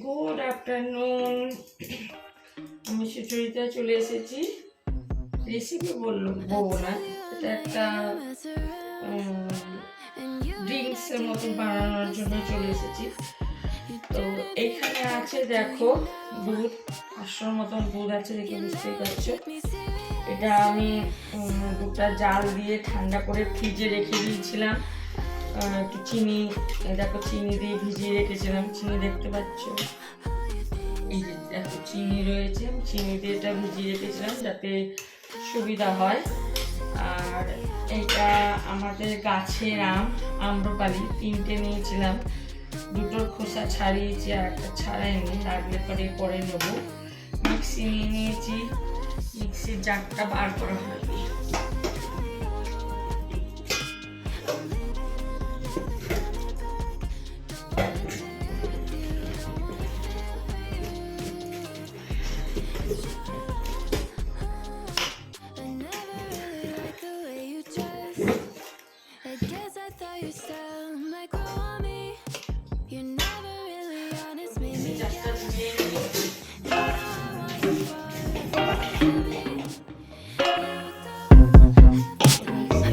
Good afternoon. আমি সুচরিতা চলে এসেছি। রেসিপি বলবো না, এটা একটা ড্রিঙ্কসের মতো বানানোর জন্য চলে এসেছি। তো এইখানে আছে দেখো দুধ, 500 মতন দুধ আছে, দেখে বুঝতেই পারছো। এটা আমি দুধটা জাল দিয়ে ঠান্ডা করে ফ্রিজে রেখে দিয়েছিলাম। একটু চিনি, দেখো চিনি দিয়ে ভিজিয়ে রেখেছিলাম। চিনি দেখতে পাচ্ছ, এই যে দেখো চিনি রয়েছে, চিনি দিয়ে এটা ভিজিয়ে রেখেছিলাম যাতে সুবিধা হয়। আর এটা আমাদের গাছের আম্রপালি, 3টে নিয়েছিলাম, 2টোর খোসা ছাড়িয়েছি আর একটা ছাড়াইনি, লাগলে পরে নেবো। মিক্সি নিয়ে নিয়েছি, মিক্সির জারটা বার করা হয়নি।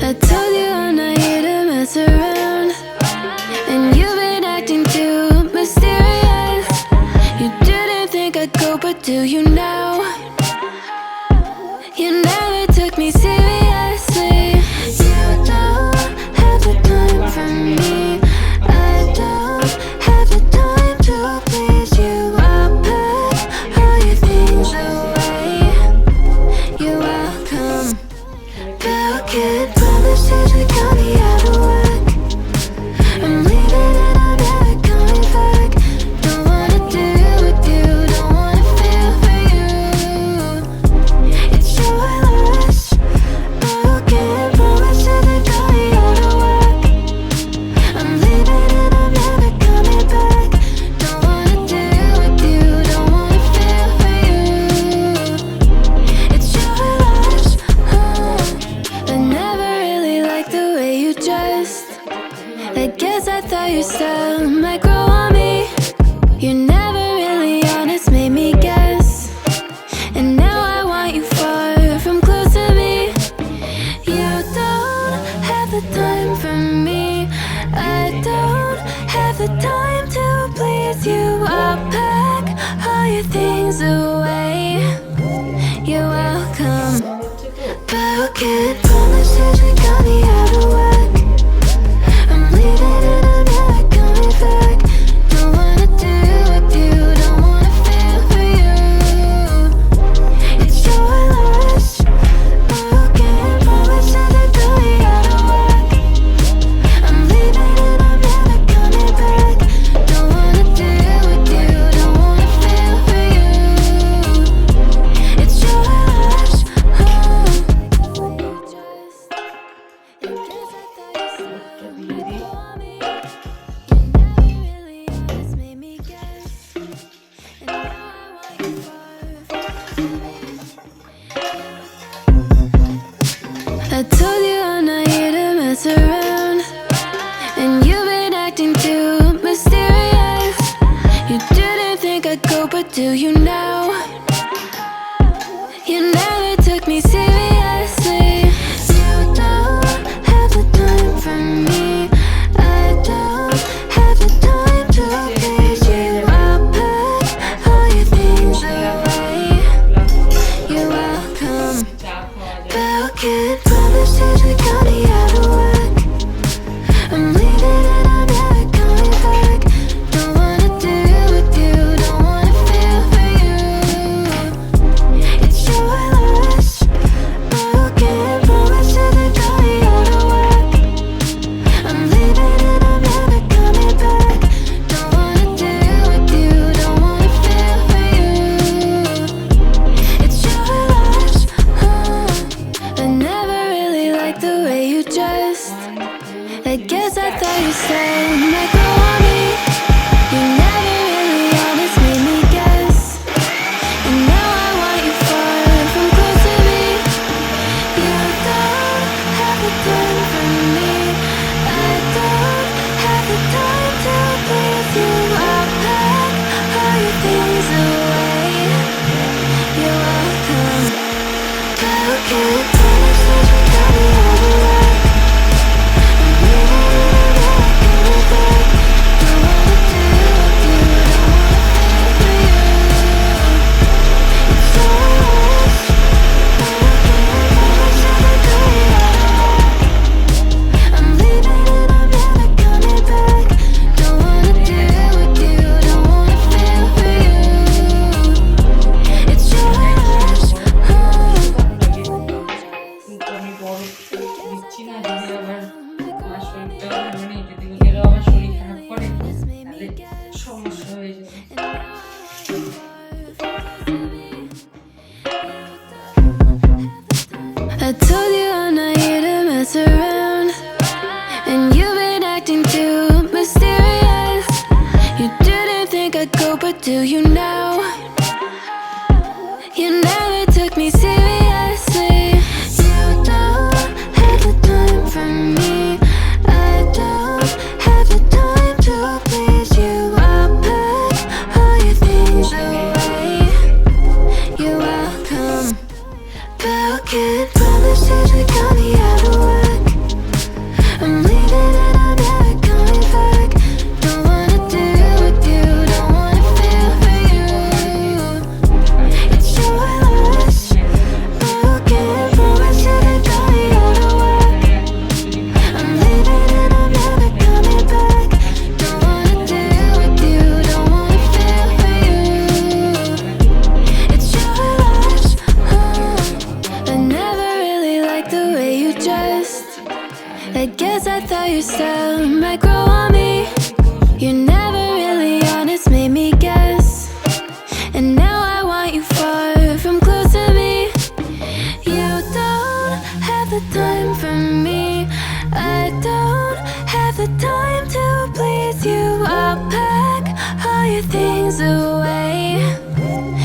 I told you I'm not here to mess around, and you've been acting too mysterious. You didn't think I'd go, but do you now? You never took me seriously. You don't have the time for me. I don't have the time to please you. I'll pack all your things away. You're welcome. Broken promises that got me out of work. I'm leaving and I'm never coming back. Don't wanna deal with you, don't wanna feel for you. It's your loss. Broken promises that got me out of work. I'm leaving and I'm never coming back. Don't wanna deal with you, don't wanna feel for you. It's your loss. I never really liked the way you dressed. I guess I thought your style might grow on me. You're never really honest, made me guess. And now I want you far from close to me. You don't have the time for me. I don't have the time to please you. I'll pack all your things away. You're welcome. Broken promises that got me out of work. I'm leaving and I'm never coming back. Don't wanna deal with you, don't wanna feel for you. It's your loss. Broken promises that got me out of work. I'm leaving and I'm never coming back. Don't wanna deal with you, don't wanna feel for you. It's your loss. I told you I'm not here to mess around, and you've been acting too mysterious. You didn't think I'd go, but do you now? You never took me seriously. You don't have the time for me. I don't have the time to please you. I'll pack all your things away. You're welcome. Broken promises that got me out of work. I'm leaving and I'm never coming back. Don't wanna deal with you, don't wanna feel for you. I told you I'm not here to mess around, and you've been acting too mysterious. You didn't think I'd go, but do you now? You never took me seriously. You don't have the time for me. I don't have the time to please you. I'll pack all your things away. You're welcome. Broken promises that got me out of work. I'm leaving and I'm never coming back. Don't wanna deal with you, don't wanna feel for you. It's your loss. Broken promises that got me out of work. I'm leaving and I'm never coming back. Don't wanna deal with you, don't wanna feel for you. It's your loss. I never really liked the way you dressed. I guess I thought your style might grow on me. You're never really honest, made me guess. And now I want you far from close to me. You don't have the time for me. I don't have the time